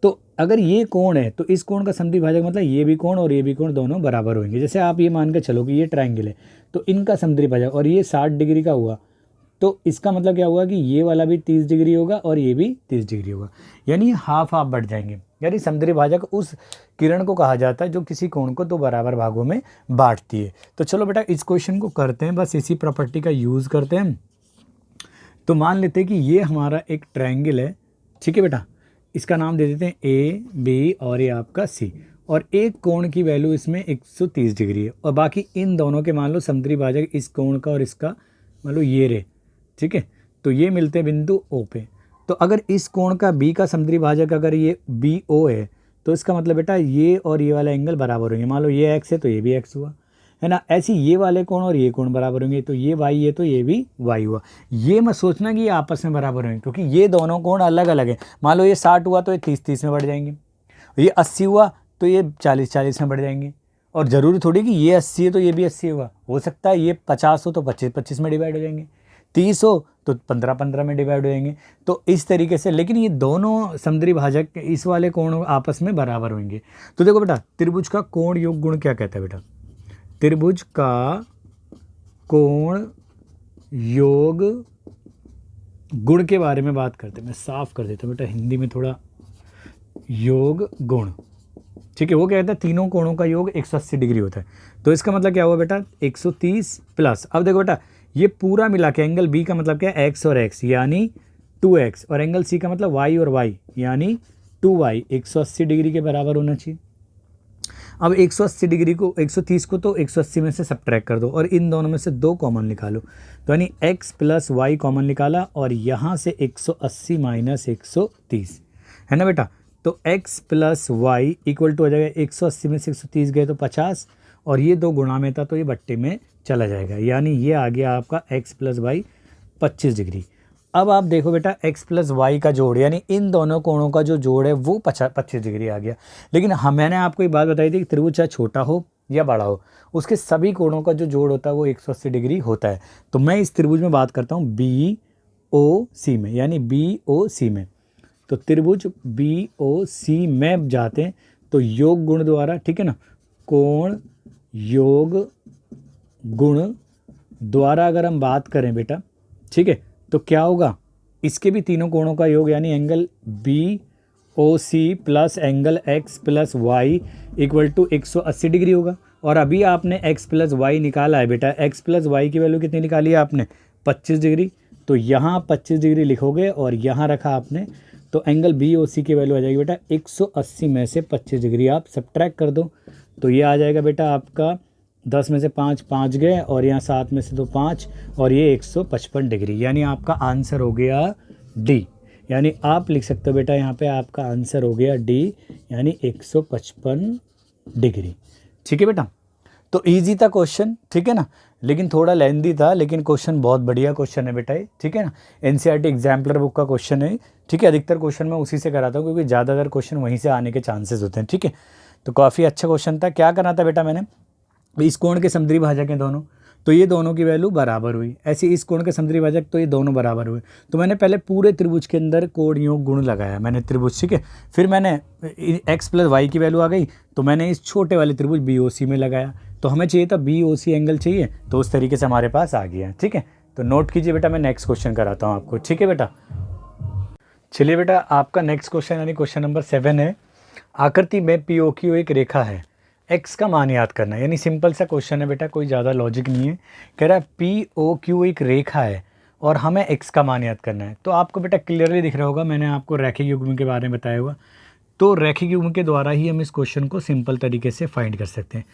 तो अगर ये कोण है तो इस कोण का समद्विभाजक मतलब ये भी कोण और ये भी कोण दोनों बराबर होंगे। जैसे आप ये मान के चलो कि ये ट्रायंगल है तो इनका समद्विभाजक और ये 60 डिग्री का हुआ, तो इसका मतलब क्या हुआ कि ये वाला भी 30 डिग्री होगा और ये भी 30 डिग्री होगा, यानी हाफ हाफ बढ़ जाएंगे। यानी समद्विभाजक उस किरण को कहा जाता है जो किसी कोण को दो बराबर भागों में बांटती है। तो चलो बेटा इस क्वेश्चन को करते हैं, बस इसी प्रॉपर्टी का यूज़ करते हैं। तो मान लेते हैं कि ये हमारा एक ट्रायंगल है, ठीक है बेटा, इसका नाम दे देते हैं ए बी और ये आपका सी, और एक कोण की वैल्यू इसमें 130 डिग्री है और बाकी इन दोनों के मान लो समद्विभाजक इस कोण का और इसका मान लो ये रे, ठीक है। तो ये मिलते हैं बिंदु ओ पे। तो अगर इस कोण का बी का समद्विभाजक अगर ये बी ओ है तो इसका मतलब बेटा ये और ये वाला एंगल बराबर होंगे। मान लो ये एक्स है तो ये भी एक्स हुआ, है ना। ऐसे ये वाले कोण और ये कोण बराबर होंगे, तो ये वाई है तो ये भी वाई हुआ। ये मत सोचना कि ये आपस में बराबर होंगे, क्योंकि ये दोनों कोण अलग अलग हैं। मान लो ये 60 हुआ तो ये 30-30 में बढ़ जाएंगे, ये 80 हुआ तो ये 40-40 में बढ़ जाएंगे। और ज़रूरी थोड़ी कि ये 80 है तो ये भी 80 होगा, हो सकता है ये 50 हो तो 25-25 में डिवाइड हो जाएंगे, 30 हो तो 15-15 में डिवाइड हो जाएंगे। तो इस तरीके से, लेकिन ये दोनों समद्विभाजक इस वाले कोण आपस में बराबर होंगे। तो देखो बेटा त्रिभुज का कोण योग गुण क्या कहता है बेटा, त्रिभुज का कोण योग गुण के बारे में बात करते हैं। मैं साफ कर देता हूँ बेटा हिंदी में थोड़ा, योग गुण, ठीक है। वो क्या कहता है, तीनों कोणों का योग 180 डिग्री होता है। तो इसका मतलब क्या हुआ बेटा 130 प्लस, अब देखो बेटा ये पूरा मिला के एंगल बी का मतलब क्या है एक्स और एक्स यानी 2x, और एंगल सी का मतलब वाई और वाई यानी 2y, 180 डिग्री के बराबर होना चाहिए। अब 180 डिग्री को 130 को तो 180 में से सब्ट्रैक्ट कर दो और इन दोनों में से 2 कॉमन निकालो, तो यानी x प्लस वाई कॉमन निकाला और यहाँ से 180 माइनस 130, है ना बेटा। तो x plus y equal to हो जाएगा 180 में से 130 गए तो 50, और ये 2 गुणा में था तो ये बट्टे में चला जाएगा, यानी ये आ गया आपका x प्लस वाई 25 डिग्री। अब आप देखो बेटा x प्लस वाई का जोड़ यानी इन दोनों कोणों का जो जोड़ है वो 25 डिग्री आ गया। लेकिन मैंने आपको एक बात बताई थी कि त्रिभुज चाहे छोटा हो या बड़ा हो उसके सभी कोणों का जो जोड़ होता है वो 180 डिग्री होता है। तो मैं इस त्रिभुज में बात करता हूँ बी ओ सी में, यानी बी ओ सी में। तो त्रिभुज बी ओ सी में जाते हैं तो योग गुण द्वारा, ठीक है ना, कोण योग गुण द्वारा अगर हम बात करें बेटा, ठीक है, तो क्या होगा, इसके भी तीनों कोणों का योग यानी angle B O C plus angle x plus y equal to 180 degree होगा। और अभी आपने x प्लस वाई निकाला है बेटा, x प्लस वाई की वैल्यू कितनी निकाली है आपने 25 डिग्री, तो यहाँ 25 डिग्री लिखोगे और यहाँ रखा आपने, तो एंगल बी ओ सी की वैल्यू आ जाएगी बेटा 180 में से 25 डिग्री आप सब्ट्रैक्ट कर दो, तो ये आ जाएगा बेटा आपका 10 में से 5 गए और यहाँ 7 में से 2 5 और ये 155 डिग्री, यानी आपका आंसर हो गया डी। यानी आप लिख सकते हो बेटा यहाँ पे आपका आंसर हो गया डी, यानी 155 डिग्री। ठीक है बेटा, तो इजी था क्वेश्चन, ठीक है ना, लेकिन थोड़ा लेंदी था, लेकिन क्वेश्चन बहुत बढ़िया क्वेश्चन है बेटा ये, ठीक है ना। एनसीईआरटी एग्जाम्पलर बुक का क्वेश्चन है, ठीक है। अधिकतर क्वेश्चन मैं उसी से कराता हूँ क्योंकि ज़्यादातर क्वेश्चन वहीं से आने के चांसेस होते हैं, ठीक है। तो काफ़ी अच्छा क्वेश्चन था। क्या करना था बेटा मैंने, इस कोण के समद्विभाजक हैं दोनों, तो ये दोनों की वैल्यू बराबर हुई, ऐसे इस कोण के समद्विभाजक तो ये दोनों बराबर हुए। तो मैंने पहले पूरे त्रिभुज के अंदर कोण योग गुण लगाया मैंने त्रिभुज, ठीक है। फिर मैंने x प्लस वाई की वैल्यू आ गई तो मैंने इस छोटे वाले त्रिभुज बी ओ सी में लगाया, तो हमें चाहिए था बी ओ सी एंगल चाहिए, तो उस तरीके से हमारे पास आ गया, ठीक है। तो नोट कीजिए बेटा, मैं नेक्स्ट क्वेश्चन कराता हूँ आपको, ठीक है बेटा। चलिए बेटा, आपका नेक्स्ट क्वेश्चन यानी क्वेश्चन नंबर 7 है। आकृति में पी ओ क्यू एक रेखा है, x का मान याद करना है, यानी सिंपल सा क्वेश्चन है बेटा, कोई ज़्यादा लॉजिक नहीं है। कह रहा है पी ओ क्यू एक रेखा है और हमें x का मान याद करना है। तो आपको बेटा क्लियरली दिख रहा होगा, मैंने आपको रैखिक युग्म के बारे में बताया हुआ, तो रैखिक युग्म के द्वारा ही हम इस क्वेश्चन को सिंपल तरीके से फाइंड कर सकते हैं।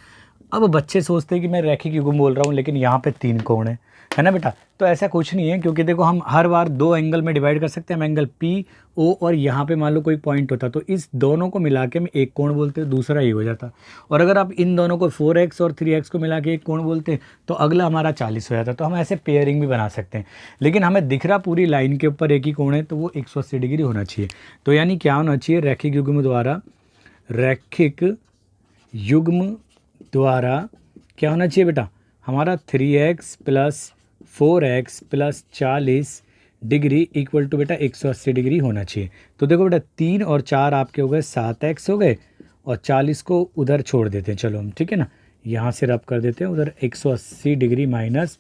अब बच्चे सोचते हैं कि मैं रैखिक युग्म बोल रहा हूँ लेकिन यहाँ पे 3 कोण है ना बेटा, तो ऐसा कुछ नहीं है, क्योंकि देखो हम हर बार 2 एंगल में डिवाइड कर सकते हैं। हम एंगल पी ओ और यहाँ पे मान लो कोई पॉइंट होता तो इस दोनों को मिला के हम एक कोण बोलते हैं, दूसरा ये हो जाता। और अगर आप इन दोनों को 4x और 3x को मिला के एक कोण बोलते हैं तो अगला हमारा 40 हो जाता। तो हम ऐसे पेयरिंग भी बना सकते हैं, लेकिन हमें दिख रहा पूरी लाइन के ऊपर एक ही कोण है तो वो 180 डिग्री होना चाहिए। तो यानी क्या होना चाहिए, रैखिक युग्म द्वारा क्या होना चाहिए बेटा, हमारा 3x plus 4x plus 40 degree equal to बेटा 180 डिग्री होना चाहिए। तो देखो बेटा 3 और 4 आपके हो गए 7x हो गए, और 40 को उधर छोड़ देते हैं, चलो हम, ठीक है ना, यहाँ से रब कर देते हैं उधर 180 डिग्री माइनस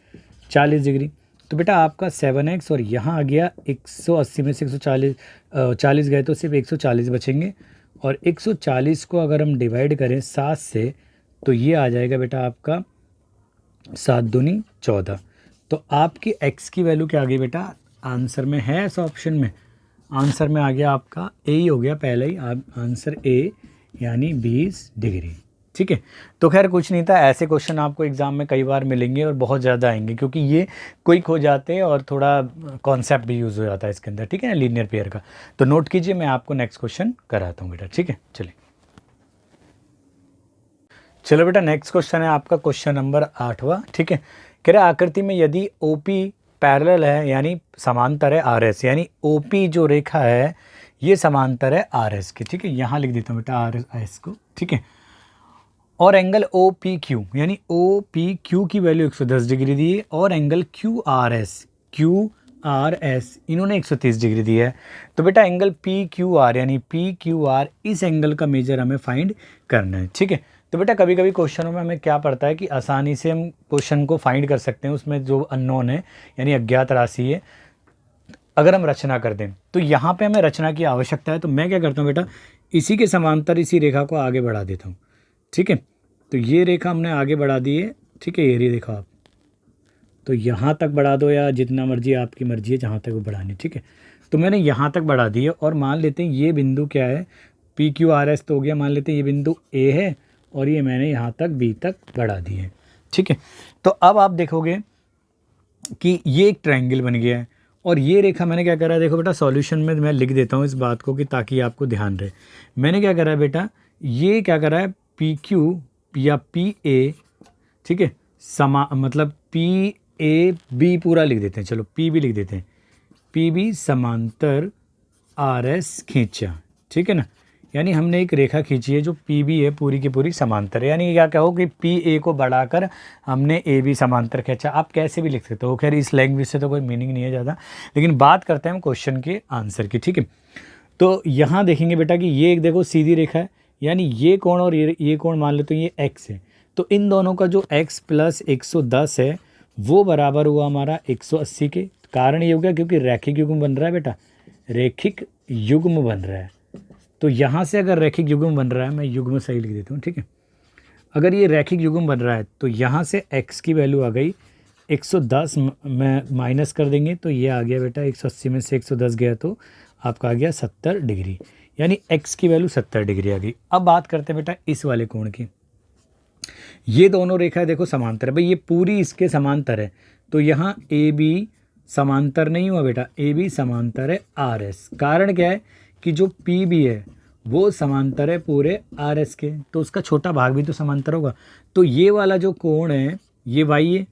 40 डिग्री। तो बेटा आपका 7x और यहाँ आ गया 180 में से 40 गए तो सिर्फ 140 बचेंगे, और 140 को अगर हम डिवाइड करें 7 से तो ये आ जाएगा बेटा आपका 7 दूनी 14। तो आपकी x की वैल्यू क्या आ गई बेटा, आंसर में है ऐसा ऑप्शन में, आंसर में आ गया आपका ए ही हो गया पहले ही, आंसर ए यानी 20 डिग्री। ठीक है, तो खैर कुछ नहीं था, ऐसे क्वेश्चन आपको एग्जाम में कई बार मिलेंगे और बहुत ज़्यादा आएंगे, क्योंकि ये क्विक हो जाते हैं और थोड़ा कॉन्सेप्ट भी यूज़ हो जाता है इसके अंदर, ठीक है ना, लीनियर पेयर का। तो नोट कीजिए, मैं आपको नेक्स्ट क्वेश्चन कराता हूँ बेटा, ठीक है। चलो बेटा नेक्स्ट क्वेश्चन है आपका क्वेश्चन नंबर 8वां, ठीक है। कह रहे आकृति में यदि ओपी पैरेलल है यानी समांतर है आर एस, यानी ओपी जो रेखा है ये समांतर है आर एस की, ठीक है, यहाँ लिख देता हूँ बेटा आर एस को, ठीक है। और एंगल ओ पी क्यू यानी ओ पी क्यू की वैल्यू 110 डिग्री दी है, और एंगल क्यू आर एस इन्होंने 130 डिग्री दी है। तो बेटा एंगल पी क्यू आर यानी पी क्यू आर इस एंगल का मेजर हमें फाइंड करना है, ठीक है। तो बेटा कभी कभी क्वेश्चनों में हमें क्या पड़ता है कि आसानी से हम क्वेश्चन को फाइंड कर सकते हैं, उसमें जो अननोन है यानी अज्ञात राशि है, अगर हम रचना कर दें तो यहाँ पे हमें रचना की आवश्यकता है। तो मैं क्या करता हूँ बेटा, इसी के समांतर इसी रेखा को आगे बढ़ा देता हूँ, ठीक है। तो ये रेखा हमने आगे बढ़ा दी है, ठीक है, ये देखो आप, तो यहाँ तक बढ़ा दो या जितना मर्जी आपकी मर्जी है जहाँ तक वो बढ़ानी, ठीक है। तो मैंने यहाँ तक बढ़ा दी है, और मान लेते हैं ये बिंदु क्या है, पी क्यू आर एस तो हो गया, मान लेते हैं ये बिंदु ए है, और ये मैंने यहाँ तक बी तक बढ़ा दी है, ठीक है। तो अब आप देखोगे कि ये एक ट्रायंगल बन गया है, और ये रेखा मैंने क्या करा है, देखो बेटा सॉल्यूशन में मैं लिख देता हूँ इस बात को कि ताकि आपको ध्यान रहे। मैंने क्या करा है बेटा, ये क्या करा है, पी क्यू या पी ए, ठीक है, मतलब पी ए बी पूरा लिख देते हैं, चलो पी बी लिख देते हैं, पी बी समांतर आर एस खींचा, ठीक है ना, यानी हमने एक रेखा खींची है जो पी बी है पूरी की पूरी समांतर है, यानी क्या कहो कि पी ए को बढ़ाकर हमने ए बी समांतर खींचा। आप कैसे भी लिख सकते हो, खैर इस लैंग्वेज से तो कोई मीनिंग नहीं है ज़्यादा, लेकिन बात करते हैं हम क्वेश्चन के आंसर की, ठीक है। तो यहाँ देखेंगे बेटा कि ये एक देखो सीधी रेखा है, यानी ये कोण और ये कोण मान लेते तो ये x है, तो इन दोनों का जो x प्लस 110 है वो बराबर हुआ हमारा 180 के। कारण ये हो गया क्योंकि रैखिक युग्म बन रहा है बेटा, रैखिक युग्म बन रहा है। तो यहाँ से अगर रैखिक युग्म बन रहा है, मैं युग्म सही लिख देता हूँ, ठीक है, अगर ये रैखिक युग्म बन रहा है तो यहाँ से x की वैल्यू आ गई 110 में माइनस कर देंगे तो ये आ गया बेटा 180 में से 110 गया तो आपका आ गया 70 डिग्री, यानी x की वैल्यू 70 डिग्री आ गई। अब बात करते हैं बेटा इस वाले कोण की, ये दोनों रेखाएं देखो समांतर है भाई, ये पूरी इसके समांतर है, तो यहाँ ए बी समांतर नहीं हुआ बेटा, ए बी समांतर है आर एस। कारण क्या है कि जो पी बी है वो समांतर है पूरे आर एस के, तो उसका छोटा भाग भी तो समांतर होगा। तो ये वाला जो कोण है ये वाई है,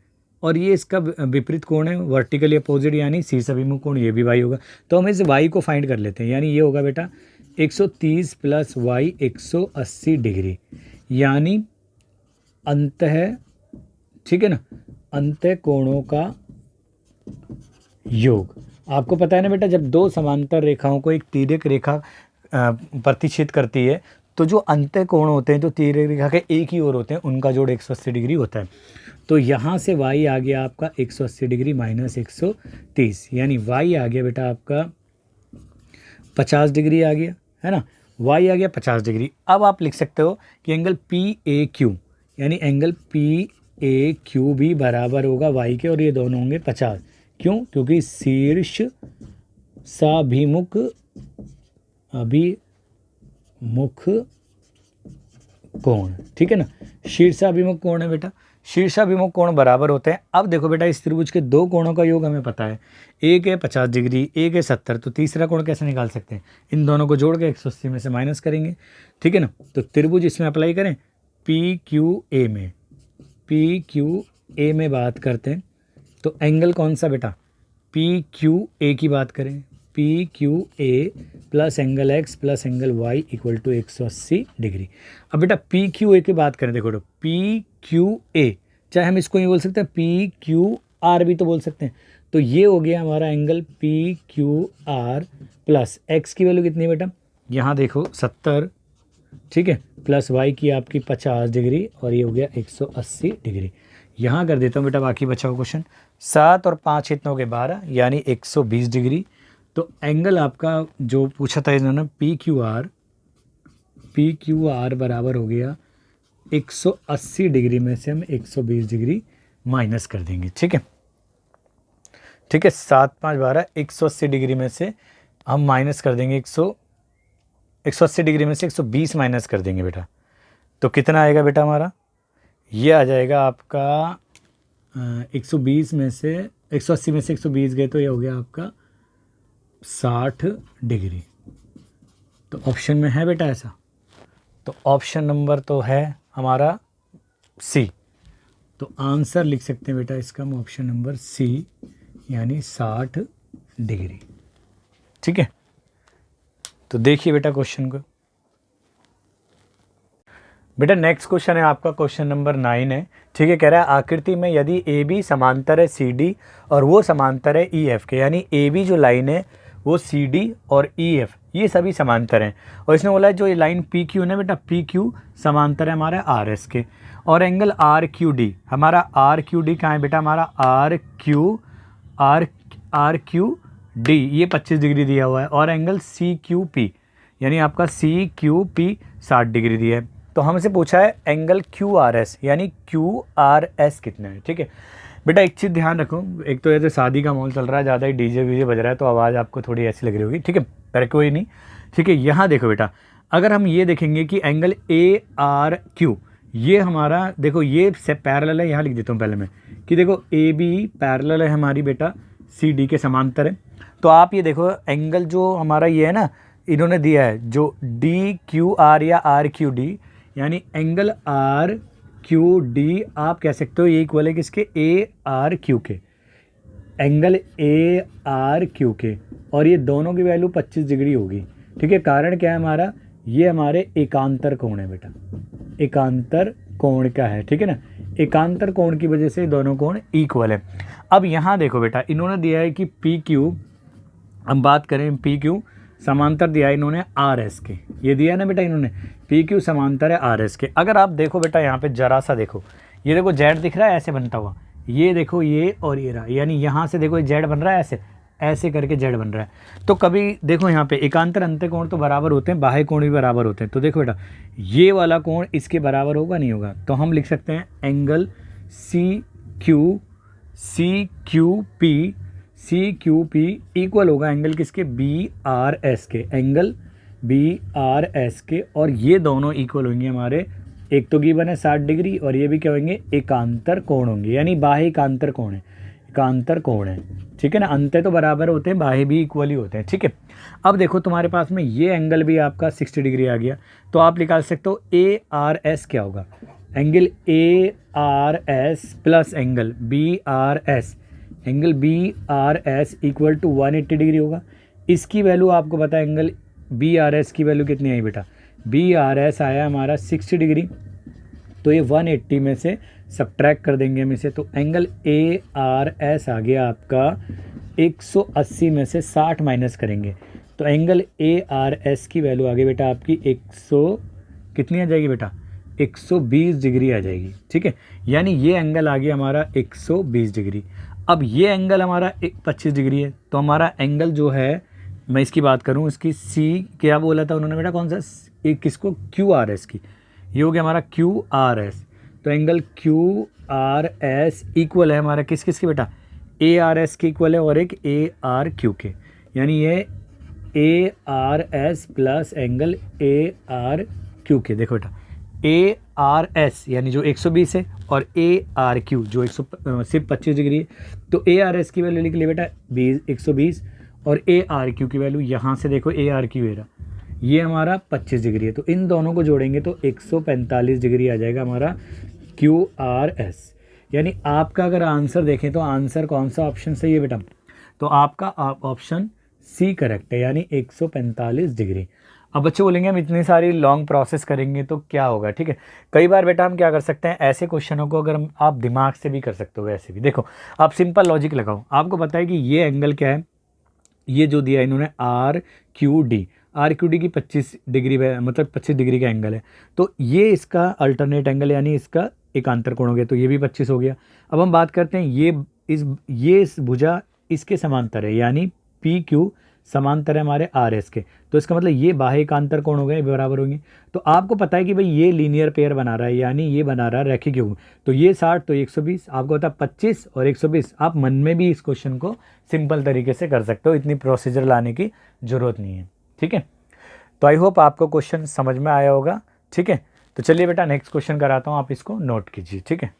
और ये इसका विपरीत कोण है वर्टिकली अपोजिट यानी शीर्ष अभिमुख कोण, ये भी वाई होगा। तो हम इस वाई को फाइंड कर लेते हैं, यानी ये होगा बेटा 130 प्लस वाई 180 डिग्री, यानी अंत है, ठीक है ना, अंत कोणों का योग। आपको पता है ना बेटा, जब दो समांतर रेखाओं को एक तिर्यक रेखा प्रतिच्छेद करती है तो जो अंत कोण होते हैं जो तिर्यक रेखा के एक ही ओर होते हैं उनका जोड़ 180 डिग्री होता है। तो यहाँ से y आ गया आपका 180 डिग्री माइनस 130, यानी y आ गया बेटा आपका 50 डिग्री आ गया, है ना, y आ गया 50 डिग्री। अब आप लिख सकते हो कि एंगल पी ए क्यू यानी एंगल पी ए क्यू भी बराबर होगा y के, और ये दोनों होंगे 50। क्यों? क्योंकि शीर्ष साभिमुख अभिमुख कोण, ठीक है ना, शीर्षाभिमुख कोण है बेटा, शीर्षाभिमुख कोण बराबर होते हैं। अब देखो बेटा इस त्रिभुज के दो कोणों का योग हमें पता है, एक है 50 डिग्री एक है 70, तो तीसरा कोण कैसे निकाल सकते हैं, इन दोनों को जोड़ के 180 में से माइनस करेंगे, ठीक है ना। तो त्रिभुज इसमें अप्लाई करें, पी क्यू ए में, पी क्यू ए में बात करते हैं तो एंगल कौन सा बेटा, पी क्यू ए की बात करें, P Q A plus angle x plus angle y equal to 180 degree. अब बेटा पी क्यू ए की बात करें, देखो पी क्यू ए, चाहे हम इसको ये बोल सकते हैं पी क्यू आर भी तो बोल सकते हैं, तो ये हो गया हमारा angle P Q R plus x की वैल्यू कितनी है बेटा, यहाँ देखो 70, ठीक है, प्लस वाई की आपकी 50 डिग्री और ये हो गया 180 डिग्री। यहाँ कर देता हूँ बेटा बाकी बचा हुआ क्वेश्चन। 7 और 5 इतनों के 12 यानी 120 डिग्री। तो एंगल आपका जो पूछा था इन्होंने पी क्यू आर बराबर हो गया 180 डिग्री में से हम 120 डिग्री माइनस कर देंगे, ठीक है। ठीक है, 7 5 12 180 डिग्री में से हम माइनस कर देंगे 180 डिग्री में से 120 माइनस कर देंगे बेटा। तो कितना आएगा बेटा हमारा, ये आ जाएगा आपका 120 में से 180 में से 120 गए तो ये हो गया आपका 60 डिग्री। तो ऑप्शन में है बेटा ऐसा, तो ऑप्शन नंबर तो है हमारा सी। तो आंसर लिख सकते हैं बेटा इसका हम ऑप्शन नंबर सी यानी 60 डिग्री, ठीक है। तो देखिए बेटा क्वेश्चन को। बेटा नेक्स्ट क्वेश्चन है आपका क्वेश्चन नंबर 9 है, ठीक है। कह रहा है आकृति में यदि ए बी समांतर है सी डी और वो समांतर है ई एफ के, यानी ए बी जो लाइन है वो सी डी और ई एफ ये सभी समांतर हैं। और इसने बोला है जो ये लाइन पी क्यू है बेटा, पी क्यू समांतर है हमारे आर एस के, और एंगल आर क्यू डी, हमारा आर क्यू डी कहाँ है बेटा, हमारा आर क्यू डी ये 25 डिग्री दिया हुआ है, और एंगल सी क्यू पी यानी आपका सी क्यू पी 60 डिग्री दिया है। तो हमसे पूछा है एंगल क्यू आर एस यानी क्यू आर एस कितना है, ठीक है। बेटा एक चीज़ ध्यान रखो, एक तो ऐसे शादी का माहौल चल रहा है, ज़्यादा ही डीजे वीजे बज रहा है तो आवाज़ आपको थोड़ी ऐसी लग रही होगी, ठीक है, पर कोई नहीं, ठीक है। यहाँ देखो बेटा, अगर हम ये देखेंगे कि एंगल ए आर क्यू ये हमारा देखो ये से पैरेलल है, यहाँ लिख देता हूँ पहले मैं कि देखो ए बी पैरेलल है हमारी बेटा सी डी के समांतर है। तो आप ये देखो एंगल जो हमारा ये है ना, इन्होंने दिया है जो डी क्यू आर या आर क्यू डी, यानी एंगल आर क्यू डी आप कह सकते हो ये इक्वल है किसके, ए आर क्यू के, एंगल ए आर क्यू के, और ये दोनों की वैल्यू 25 डिग्री होगी, ठीक है। कारण क्या है हमारा, ये हमारे एकांतर कोण है बेटा, एकांतर कोण का है, ठीक है ना, एकांतर कोण की वजह से दोनों कोण इक्वल है। अब यहाँ देखो बेटा इन्होंने दिया है कि पी क्यू, हम बात करें पी क्यू समांतर दिया है इन्होंने आर एस के, ये दिया है ना बेटा इन्होंने पी क्यू समांतर है आर एस के। अगर आप देखो बेटा यहाँ पे जरा सा देखो, ये देखो जेड दिख रहा है ऐसे बनता हुआ, ये देखो ये और ये रहा, यानी यहाँ से देखो जेड बन रहा है ऐसे ऐसे करके जेड बन रहा है। तो कभी देखो यहाँ पे एकांतर अंतःकोण तो बराबर होते हैं, बाह्य कोण भी बराबर होते हैं। तो देखो बेटा ये वाला कोण इसके बराबर होगा नहीं होगा, तो हम लिख सकते हैं angle C Q P equal होगा एंगल किसके, बी आर एस के, एंगल बी आर एस के, और ये दोनों इक्वल होंगे हमारे, एक तो गिवन है 60 डिग्री और ये भी क्या होंगे एकांतर कोण होंगे, यानी बाह्य एकांतर कोण है, एकांतर कोण है, ठीक है ना। अंत तो बराबर होते हैं, बाह्य भी इक्वल ही होते हैं, ठीक है। अब देखो तुम्हारे पास में ये एंगल भी आपका 60 डिग्री आ गया, तो आप निकाल सकते हो ए आर एस क्या होगा, angle A R S plus angle B R S, angle B R S equal to 180 degree होगा। इसकी वैल्यू आपको पता है एंगल बी आर एस की वैल्यू कितनी आई बेटा, बी आर एस आया हमारा 60 डिग्री, तो ये 180 में से सब्ट्रैक्ट कर देंगे हम इसे, तो एंगल ए आर एस आ गया आपका 180 में से 60 माइनस करेंगे, तो एंगल ए आर एस की वैल्यू आ गई बेटा आपकी 100 कितनी आ जाएगी बेटा, 120 डिग्री आ जाएगी, ठीक है। यानी ये एंगल आ गया हमारा 120 डिग्री। अब ये एंगल हमारा 25 डिग्री है, तो हमारा एंगल जो है, मैं इसकी बात करूं, इसकी सी क्या बोला था उन्होंने बेटा, कौन सा, एक किसको, क्यू आर एस की, ये हो गया हमारा क्यू आर एस। तो angle Q R S equal है हमारा किस किस की बेटा, ए आर एस के इक्वल है और एक ए आर क्यू के, यानी ये ए R S plus angle A are Q के। देखो बेटा ए आर एस यानी जो 120 है और ए आर क्यू जो सिर्फ 25 डिग्री है, तो ए आर एस की वैल्यू लिख लिया बेटा 120 और ए आर क्यू की वैल्यू यहाँ से देखो ए आर क्यू है ये हमारा 25 डिग्री है, तो इन दोनों को जोड़ेंगे तो 145 डिग्री आ जाएगा हमारा क्यू आर एस। यानी आपका अगर आंसर देखें तो आंसर कौन सा ऑप्शन सही है बेटा, तो आपका ऑप्शन सी करेक्ट है, यानी 145 डिग्री। अब बच्चे बोलेंगे हम इतनी सारी लॉन्ग प्रोसेस करेंगे तो क्या होगा, ठीक है। कई बार बेटा हम क्या कर सकते हैं, ऐसे क्वेश्चनों को अगर हम आप दिमाग से भी कर सकते हो, वैसे भी देखो आप सिंपल लॉजिक लगाओ। आपको पता है कि ये एंगल क्या है, ये जो दिया इन्होंने आर क्यू डी की 25 डिग्री मतलब 25 डिग्री का एंगल है, तो ये इसका अल्टरनेट एंगल यानी इसका एकांतर कोण हो गया, तो ये भी 25 हो गया। अब हम बात करते हैं ये इस भुजा इसके समांतर है, यानी पी क्यू समांतर है हमारे आर एस के, तो इसका मतलब ये बाह्य एकांतर कोण हो गए, बराबर होंगे। तो आपको पता है कि भाई ये लीनियर पेयर बना रहा है, यानी ये बना रहा है रैखिक युग्म, तो ये 60 तो 120, आपको पता है 25 और 120। आप मन में भी इस क्वेश्चन को सिंपल तरीके से कर सकते हो, इतनी प्रोसीजर लाने की ज़रूरत नहीं है, ठीक है। तो आई होप आपको क्वेश्चन समझ में आया होगा, ठीक है। तो चलिए बेटा नेक्स्ट क्वेश्चन कराता हूँ, आप इसको नोट कीजिए, ठीक है।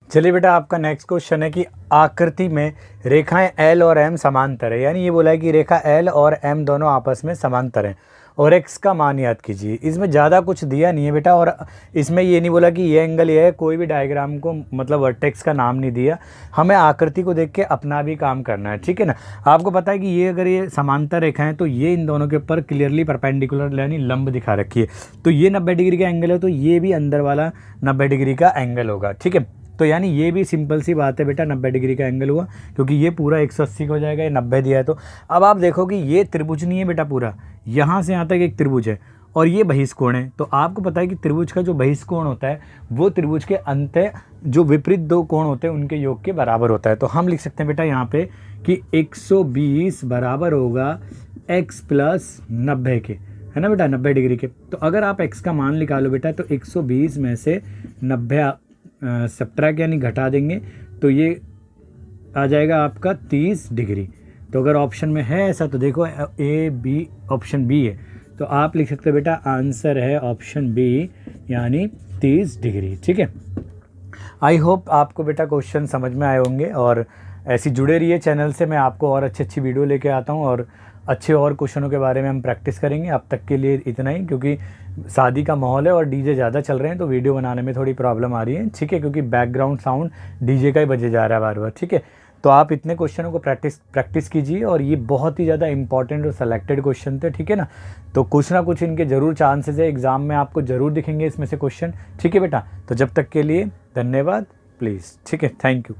चलिए बेटा आपका नेक्स्ट क्वेश्चन है कि आकृति में रेखाएं L और M समांतर है, यानी ये बोला है कि रेखा L और M दोनों आपस में समांतर हैं और x का मान याद कीजिए। इसमें ज़्यादा कुछ दिया नहीं है बेटा, और इसमें ये नहीं बोला कि ये एंगल ये है, कोई भी डायग्राम को मतलब वर्टेक्स का नाम नहीं दिया। हमें आकृति को देख के अपना भी काम करना है, ठीक है ना। आपको पता है कि ये अगर ये समांतर रेखा है तो ये इन दोनों के ऊपर क्लियरली परपेंडिकुलर यानी लंब दिखा रखी है, तो ये 90 डिग्री का एंगल है, तो ये भी अंदर वाला 90 डिग्री का एंगल होगा, ठीक है। तो यानी ये भी सिंपल सी बात है बेटा, 90 डिग्री का एंगल हुआ, क्योंकि ये पूरा 180 का हो जाएगा, ये 90 दिया है। तो अब आप देखो कि ये त्रिभुज नहीं है बेटा, पूरा यहाँ से यहाँ तक एक त्रिभुज है और ये बहिष्कोण है। तो आपको पता है कि त्रिभुज का जो बहिष्कोण होता है वो त्रिभुज के अंत जो विपरीत दो कोण होते हैं उनके योग के बराबर होता है। तो हम लिख सकते हैं बेटा यहाँ पे कि 120 बराबर होगा x प्लस 90 के, है ना बेटा, 90 डिग्री के। तो अगर आप x का मान निकालो बेटा, तो 120 में से 90 सब्ट्रैक्ट यानी घटा देंगे, तो ये आ जाएगा आपका 30 डिग्री। तो अगर ऑप्शन में है ऐसा तो देखो ए बी, ऑप्शन बी है, तो आप लिख सकते हो बेटा आंसर है ऑप्शन बी यानी 30 डिग्री, ठीक है। आई होप आपको बेटा क्वेश्चन समझ में आए होंगे, और ऐसी जुड़े रहिए चैनल से, मैं आपको और अच्छी वीडियो लेके आता हूँ और अच्छे और क्वेश्चनों के बारे में हम प्रैक्टिस करेंगे। अब तक के लिए इतना ही, क्योंकि शादी का माहौल है और डीजे ज़्यादा चल रहे हैं तो वीडियो बनाने में थोड़ी प्रॉब्लम आ रही है, ठीक है, क्योंकि बैकग्राउंड साउंड डीजे का ही बजे जा रहा है बार बार, ठीक है। तो आप इतने क्वेश्चनों को प्रैक्टिस कीजिए, और ये बहुत ही ज़्यादा इंपॉर्टेंट और सेलेक्टेड क्वेश्चन थे, ठीक है ना। तो कुछ ना कुछ इनके ज़रूर चांसेस है, एग्जाम में आपको ज़रूर दिखेंगे इसमें से क्वेश्चन, ठीक है बेटा। तो जब तक के लिए धन्यवाद, प्लीज़, ठीक है, थैंक यू।